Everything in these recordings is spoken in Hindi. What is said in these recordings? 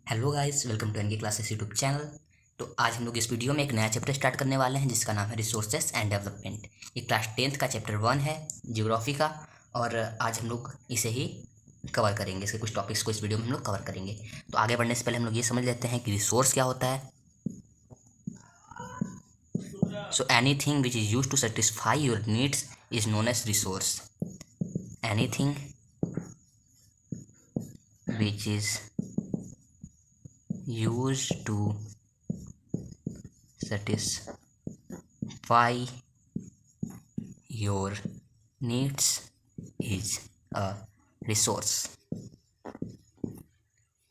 Hello guys, welcome to NK classes YouTube channel. तो आज हम लोग इस वीडियो में एक नया चैप्टर स्टार्ट करने वाले हैं जिसका नाम है रिसोर्सेस एंड डेवलपमेंट। ये क्लास 10th का चैप्टर 1 है, ज्योग्राफी का। और आज हम लोग इसे ही कवर करेंगे, इसके कुछ टॉपिक्स को इस वीडियो में हम लोग कवर करेंगे। तो आगे बढ़ने से पहले हम लोग ये समझ लेते हैं कि रिसोर्स क्या होता है। So anything which is use to satisfy your needs is known as resource. Anything which is used to satisfy your needs is a resource।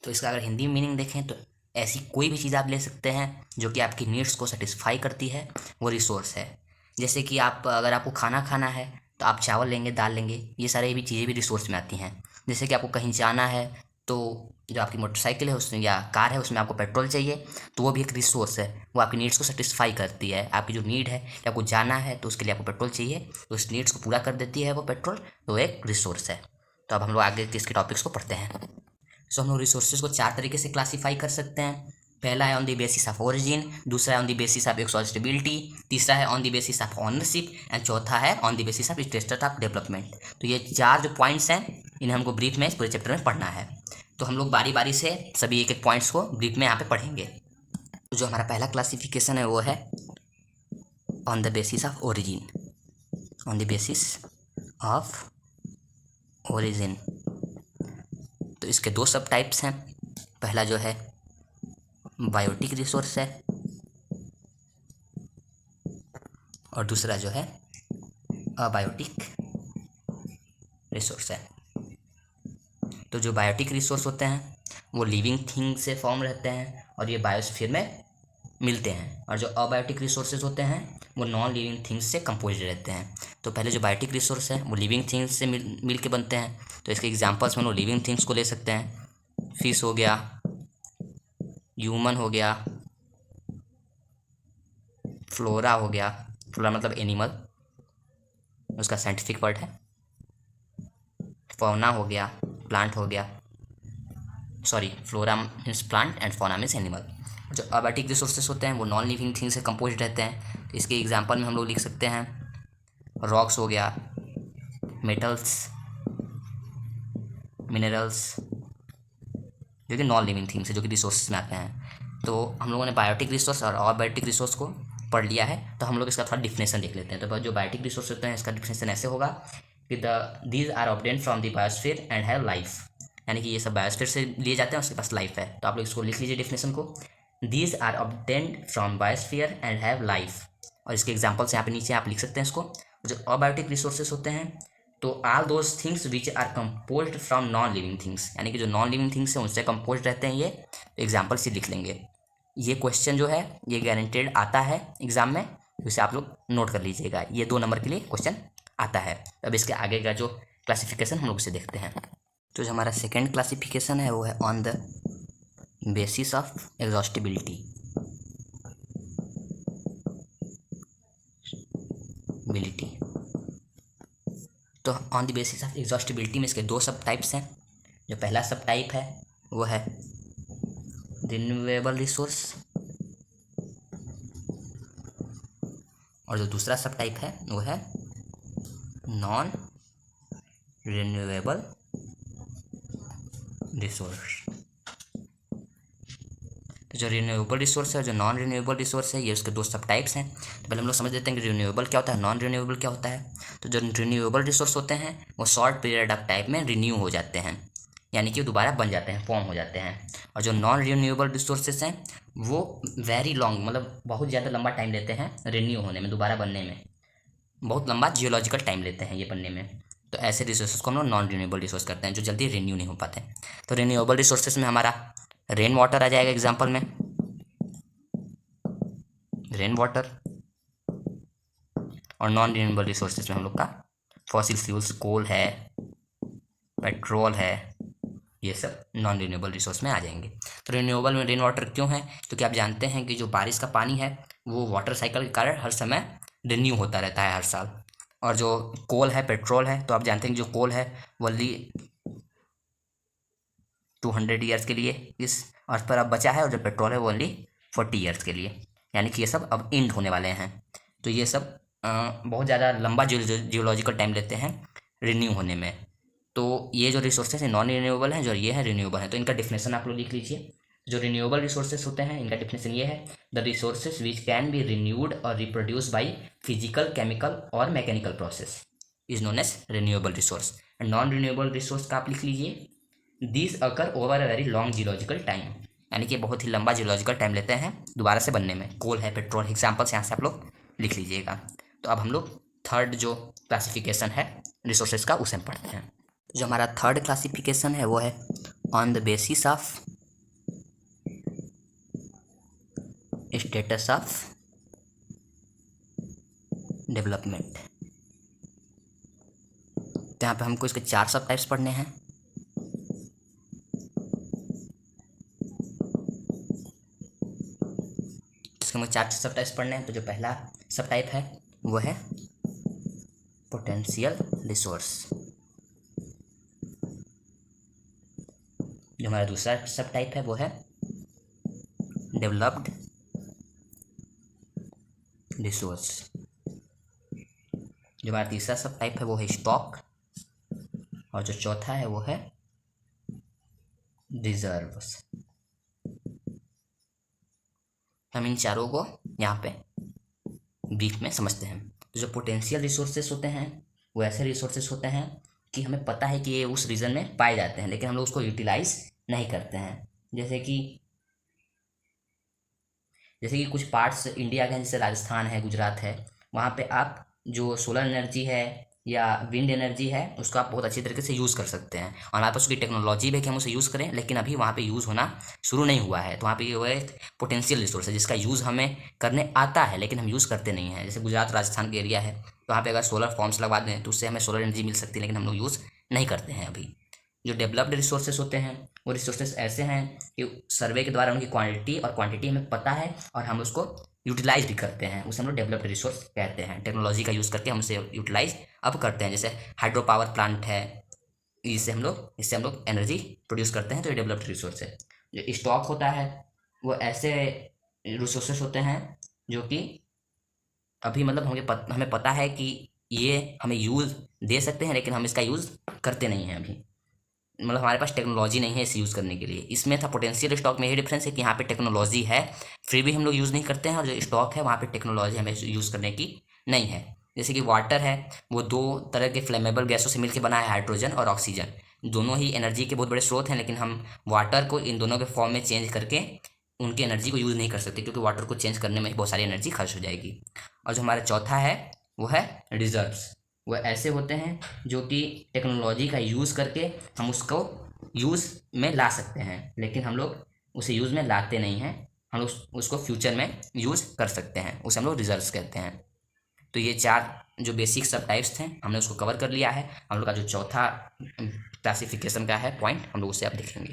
तो इसका अगर हिंदी में मीनिंग देखें तो ऐसी कोई भी चीज़ आप ले सकते हैं जो कि आपकी नीड्स को सेटिस्फाई करती है, वो रिसोर्स है। जैसे कि अगर आपको खाना खाना है तो आप चावल लेंगे, दाल लेंगे, ये सारी भी चीज़ें भी रिसोर्स में आती हैं। जैसे कि आपको कहीं जाना है तो जो आपकी मोटरसाइकिल है उसमें या कार है उसमें आपको पेट्रोल चाहिए, तो वो भी एक रिसोर्स है। वो आपकी नीड्स को सेटिस्फाई करती है। आपकी जो नीड है कि आपको जाना है तो उसके लिए आपको पेट्रोल चाहिए, तो उस नीड्स को पूरा कर देती है वो पेट्रोल, तो एक रिसोर्स है। तो अब हम लोग आगे इसके टॉपिक्स को पढ़ते हैं। सो हम लोग रिसोर्सेज को 4 तरीके से क्लासीफाई कर सकते हैं। पहला है on the basis of origin, दूसरा है ऑन द बेसिस ऑफ एक्सॉस्टिबिलिटी, तीसरा है on the basis of ownership and चौथा है on the basis of status of development. तो ये 4 जो पॉइंट्स हैं इन्हें हमको ब्रीफ में इस पूरे चैप्टर में पढ़ना है। तो हम लोग बारी बारी से सभी एक एक पॉइंट्स को ब्रीफ में यहाँ पे पढ़ेंगे। तो जो हमारा पहला क्लासिफिकेशन है वो है on the basis of origin. On the basis of origin तो इसके 2 सब टाइप्स हैं। पहला जो है बायोटिक रिसोर्स है और दूसरा जो है अबायोटिक रिसोर्स है। तो जो बायोटिक रिसोर्स होते हैं वो लिविंग थिंग से फॉर्म रहते हैं और ये बायोस्फीयर में मिलते हैं, और जो अबायोटिक रिसोर्सेज होते हैं वो नॉन लिविंग थिंग्स से कंपोज रहते हैं। तो पहले जो बायोटिक रिसोर्स है वो लिविंग थिंग्स से मिल के बनते हैं। तो इसके एग्जांपल्स में हम लोग लिविंग थिंग्स को ले सकते हैं। फिश हो गया, ह्यूमन हो गया, फ्लोरा हो गया, फ्लोरा मतलब एनिमल, उसका साइंटिफिक वर्ड है। फौना हो गया, प्लांट हो गया, sorry flora means plant and fauna means animal. जो अबायोटिक रिसोर्सेज होते हैं वो नॉन लिविंग थिंग से कंपोज रहते हैं। तो इसके एग्जांपल में हम लोग लिख सकते हैं रॉक्स हो गया, मेटल्स, मिनरल्स, जो कि नॉन लिविंग थिंग्स है, जो कि रिसोर्सेज में आते हैं। तो हम लोगों ने बायोटिक रिसोर्स और अबायोटिक रिसोर्स को पढ़ लिया है, तो हम लोग इसका थोड़ा डिफिनेशन देख लेते हैं। तो जो बायोटिक रिसोर्स होते हैं इसका डिफिनेशन ऐसे होगा कि these are obtained from the biosphere and have life, यानी कि ये सब बायोस्फीयर से लिए जाते हैं, उसके पास लाइफ है। तो आप लोग इसको लिख लीजिए डिफिनेशन को, these are obtained from biosphere and have life. और इसके एग्जाम्पल्स यहाँ पे नीचे आप लिख सकते हैं इसको। जो अबायोटिक रिसोर्सेज होते हैं तो all those things which are composed from non living things, यानी कि जो नॉन लिविंग थिंग्स हैं उनसे कंपोज रहते हैं ये। तो एग्जाम्पल से लिख लेंगे। ये क्वेश्चन जो है ये गारंटेड आता है एग्जाम में, तो इसे आप लोग नोट कर लीजिएगा। ये 2 नंबर के लिए क्वेश्चन आता है। अब इसके आगे का जो क्लासिफिकेशन हम लोग इसे देखते हैं। तो जो हमारा सेकेंड क्लासिफिकेशन है वो है on the basis of exhaustibility. तो on the basis of exhaustibility में इसके 2 सब टाइप्स हैं। जो पहला सब टाइप है वो है रिन्यूएबल रिसोर्स, और जो दूसरा सब टाइप है वो है नॉन रिन्यूएबल रिसोर्स। तो जो रिन्यूएबल रिसोर्स है और जो नॉन रिन्यूएबल रिसोर्स है ये उसके 2 सब टाइप्स हैं। तो पहले हम लोग समझ लेते हैं कि रिन्यूएबल क्या होता है, नॉन रिन्यूएबल क्या होता है। तो जो रिन्यूएबल रिसोर्स होते हैं वो शॉर्ट पीरियड ऑफ टाइम में रिन्यू हो जाते हैं, यानी कि दोबारा बन जाते हैं, फॉर्म हो जाते हैं। और जो नॉन रिन्यूएबल रिसोर्सेज हैं वो वेरी लॉन्ग, मतलब बहुत ज़्यादा लंबा टाइम लेते हैं रिन्यू होने में, दोबारा बनने में बहुत लंबा जियोलॉजिकल टाइम लेते हैं ये बनने में। तो ऐसे रिसोर्सेज को हम लोग नॉन रिन्यूएबल रिसोर्स करते हैं जो जल्दी रिन्यू नहीं हो पाते। तो रिन्यूएबल रिसोर्सेज में हमारा रेन वाटर आ जाएगा एग्जाम्पल में, रेन वाटर। और नॉन रिन्यूएबल रिसोर्सेज में हम लोग का फॉसिल फ्यूल्स, कोल है, पेट्रोल है, ये सब नॉन रिन्यूएबल रिसोर्स में आ जाएंगे। तो रिन्यूएबल में रेन वाटर क्यों है, क्योंकि आप जानते हैं कि जो बारिश का पानी है वो वाटर साइकिल के कारण हर समय रिन्यू होता रहता है हर साल। और जो कोल है, पेट्रोल है, तो आप जानते हैं कि जो कोल है वो 200 ईयर्स के लिए इस अर्थ पर अब बचा है, और जो पेट्रोल है वो ओनली 40 ईयर्स के लिए, यानी कि ये सब अब एंड होने वाले हैं। तो ये सब बहुत ज़्यादा लंबा जियोलॉजिकल टाइम लेते हैं रिन्यू होने में। तो ये जो रिसोर्सेज हैं नॉन रिन्यूएबल हैं, जो ये है रिन्यूएबल है। तो इनका डिफिनेशन आप लोग लिख लीजिए। जो रिन्यूएबल रिसोर्सेज होते हैं इनका डिफिनेशन ये है, the resources which can be renewed और रिप्रोड्यूस बाई फिजिकल, केमिकल और mechanical process is known as renewable resource. And non renewable resource का आप लिख लीजिए, this occur over a very long geological time, यानी कि बहुत ही लंबा जियोलॉजिकल टाइम लेते हैं दोबारा से बनने में। कोल है, पेट्रोल, एग्जाम्पल्स यहाँ से आप लोग लिख लीजिएगा। तो अब हम लोग थर्ड जो क्लासिफिकेशन है रिसोर्सेज का उसे पढ़ते हैं। जो हमारा थर्ड क्लासिफिकेशन है वो है on the basis of status of development. तो यहाँ पे हमको इसके 4 सब टाइप्स पढ़ने हैं। इसके मुझे 4 सब टाइप्स पढ़ने हैं। तो जो पहला सब टाइप है वो है पोटेंशियल रिसोर्स। जो हमारा दूसरा सब टाइप है वो है डेवलप्ड रिसोर्स। जो हमारा तीसरा सब टाइप है वो है स्टॉक, और जो चौथा है वो है रिजर्व्स। हम इन चारों को यहाँ पे ब्रीफ में समझते हैं। तो जो पोटेंशियल रिसोर्सेस होते हैं वो ऐसे रिसोर्सेस होते हैं कि हमें पता है कि ये उस रीजन में पाए जाते हैं, लेकिन हम लोग उसको यूटिलाइज नहीं करते हैं। जैसे कि कुछ पार्ट्स इंडिया के हैं, जैसे राजस्थान है, गुजरात है, वहाँ पे आप जो सोलर एनर्जी है या विंड एनर्जी है उसको आप बहुत अच्छी तरीके से यूज़ कर सकते हैं, और हमारे पास उसकी टेक्नोलॉजी भी है कि हम उसे यूज़ करें, लेकिन अभी वहाँ पे यूज़ होना शुरू नहीं हुआ है। तो वहाँ पे ये वो एक पोटेंशियल रिसोर्स है जिसका यूज़ हमें करने आता है लेकिन हम यूज़ करते नहीं हैं। जैसे गुजरात राजस्थान के एरिया है, तो वहाँ पर अगर सोलर फॉर्म्स लगवा दें तो उससे हमें सोलर एनर्जी मिल सकती है, लेकिन हम लोग यूज़ नहीं करते हैं अभी। जो डेवलप्ड रिसोर्सेस होते हैं वो रिसोर्सेस ऐसे हैं कि सर्वे के द्वारा उनकी क्वांटिटी और क्वांटिटी हमें पता है और हम उसको यूटिलाइज भी करते हैं, उसे हम लोग डेवलप्ड रिसोर्स कहते हैं। टेक्नोलॉजी का यूज़ करके हम उसे यूटिलाइज अब करते हैं। जैसे हाइड्रो पावर प्लांट है, इससे हम लोग एनर्जी प्रोड्यूस करते हैं, तो ये डेवलप्ड रिसोर्स है। जो स्टॉक होता है वो ऐसे रिसोर्सेस होते हैं जो कि अभी मतलब हमें पता है कि ये हमें यूज़ दे सकते हैं, लेकिन हम इसका यूज़ करते नहीं हैं अभी। मतलब हमारे पास टेक्नोलॉजी नहीं है इसे यूज़ करने के लिए। इसमें था पोटेंशियल स्टॉक में ये डिफरेंस है कि यहाँ पे टेक्नोलॉजी है फिर भी हम लोग यूज़ नहीं करते हैं, और जो स्टॉक है वहाँ पे टेक्नोलॉजी हमें यूज़ करने की नहीं है। जैसे कि वाटर है, वो 2 तरह के फ्लेमेबल गैसों से मिलकर बना है, हाइड्रोजन और ऑक्सीजन। दोनों ही एनर्जी के बहुत बड़े स्रोत हैं, लेकिन हम वाटर को इन दोनों के फॉर्म में चेंज करके उनकी एनर्जी को यूज़ नहीं कर सकते, क्योंकि वाटर को चेंज करने में बहुत सारी एनर्जी खर्च हो जाएगी। और जो हमारा चौथा है वो है रिजर्व्स। वो ऐसे होते हैं जो कि टेक्नोलॉजी का यूज़ करके हम उसको यूज़ में ला सकते हैं, लेकिन हम लोग उसे यूज़ में लाते नहीं हैं। हम लोग उसको फ्यूचर में यूज़ कर सकते हैं, उसे हम लोग रिजर्व्स कहते हैं। तो ये 4 जो बेसिक सब टाइप्स थे हमने उसको कवर कर लिया है। हम लोग का जो चौथा क्लासिफिकेशन का है पॉइंट हम लोग उसे आप देखेंगे।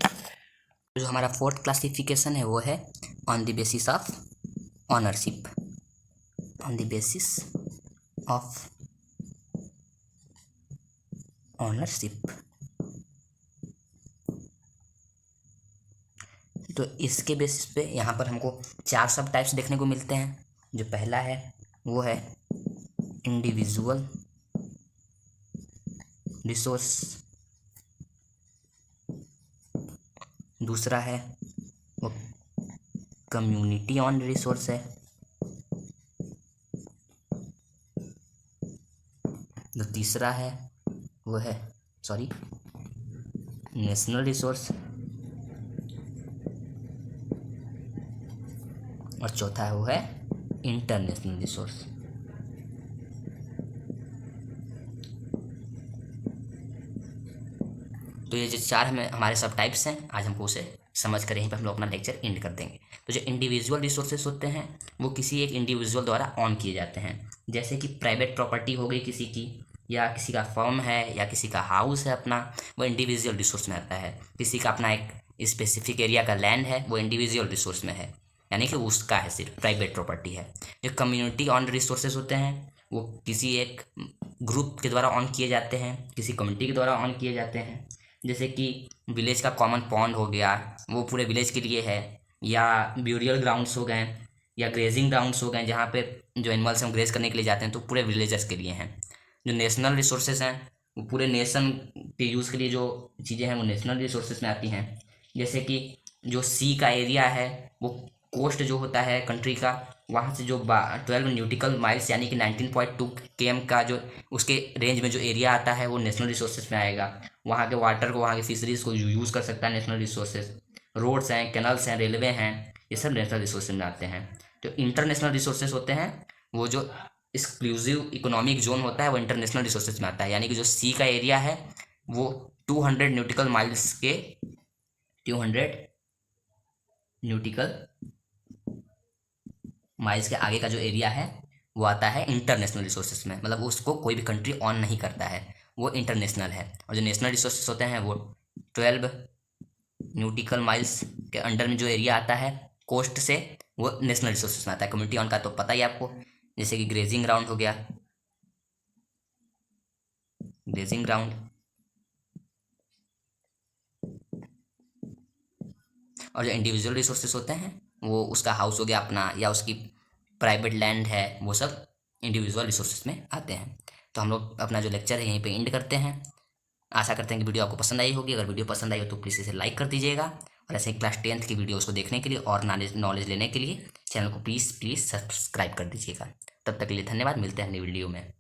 जो हमारा फोर्थ क्लासिफिकेशन है वो है on the basis of ownership. On the basis of ownership. तो इसके बेसिस पे यहाँ पर हमको 4 सब टाइप्स देखने को मिलते हैं। जो पहला है वो है इंडिविजुअल रिसोर्स, दूसरा है वो कम्युनिटी ऑन रिसोर्स है, जो तीसरा है वो है नेशनल रिसोर्स, और चौथा है वो है इंटरनेशनल रिसोर्स। तो ये जो 4 हमारे सब टाइप्स हैं, आज हमको उसे समझ कर यहीं पर हम लोग अपना लेक्चर एंड कर देंगे। तो जो इंडिविजुअल रिसोर्सेस होते हैं वो किसी एक इंडिविजुअल द्वारा ऑन किए जाते हैं। जैसे कि प्राइवेट प्रॉपर्टी हो गई किसी की, या किसी का फर्म है, या किसी का हाउस है अपना, वो इंडिविजुअल रिसोर्स में आता है। किसी का अपना एक स्पेसिफिक एरिया का लैंड है, वो इंडिविजुअल रिसोर्स में है, यानी कि उसका है, सिर्फ प्राइवेट प्रॉपर्टी है। जो कम्युनिटी ऑन रिसोर्सेज होते हैं वो किसी एक ग्रुप के द्वारा ऑन किए जाते हैं, किसी कम्युनिटी के द्वारा ऑन किए जाते हैं। जैसे कि विलेज का कॉमन पॉन्ड हो गया, वो पूरे विलेज के लिए है, या ब्यूरियल ग्राउंड्स हो गए, या ग्रेजिंग ग्राउंड्स हो गए जहाँ पे जो एनिमल्स हम ग्रेज करने के लिए जाते हैं, तो पूरे विलेजर्स के लिए हैं। जो नेशनल रिसोर्सेज हैं वो पूरे नेशन के यूज़ के लिए जो चीज़ें हैं वो नेशनल रिसोर्सेज में आती हैं। जैसे कि जो सी का एरिया है, वो कोस्ट जो होता है कंट्री का, वहाँ से जो 12 न्यूटिकल माइल्स यानी कि 19.2 km का जो उसके रेंज में जो एरिया आता है वो नेशनल रिसोर्सेज में आएगा। वहाँ के वाटर को, वहाँ के फिशरीज को यूज़ कर सकता है नेशनल रिसोर्सेज। रोड्स हैं, कैनल्स हैं, रेलवे हैं, ये सब नेशनल रिसोर्सेज में आते हैं। तो इंटरनेशनल रिसोर्सेज होते हैं वो जो एक्सक्लूसिव इकोनॉमिक जोन होता है, वो इंटरनेशनल रिसोर्सेज में आता है। यानी कि जो सी का एरिया है वो 200 न्यूटिकल माइल्स के 200 न्यूटिकल माइल्स के आगे का जो एरिया है वो आता है इंटरनेशनल रिसोर्सेज में। मतलब उसको कोई भी कंट्री ऑन नहीं करता है, वो इंटरनेशनल है। और जो नेशनल रिसोर्सेज होते हैं वो 12 न्यूटिकल माइल्स के अंडर में जो एरिया आता है कोस्ट से, वो नेशनल रिसोर्सेज में आता है। कम्युनिटी ऑन का तो पता ही आपको, जैसे कि ग्रेजिंग ग्राउंड हो गया, ग्रेजिंग ग्राउंड, और जो इंडिविजुअल रिसोर्सेज होते हैं वो उसका हाउस हो गया अपना, या उसकी प्राइवेट लैंड है, वो सब इंडिविजुअल रिसोर्सेज में आते हैं। तो हम लोग अपना जो लेक्चर है यहीं पे एंड करते हैं। आशा करते हैं कि वीडियो आपको पसंद आई होगी। अगर वीडियो पसंद आई हो तो प्लीज़ इसे लाइक कर दीजिएगा, और ऐसे ही क्लास 10th की वीडियोज़ को देखने के लिए और नॉलेज लेने के लिए चैनल को प्लीज़ सब्सक्राइब कर दीजिएगा। तब तक के लिए धन्यवाद, मिलते हैं अगली वीडियो में।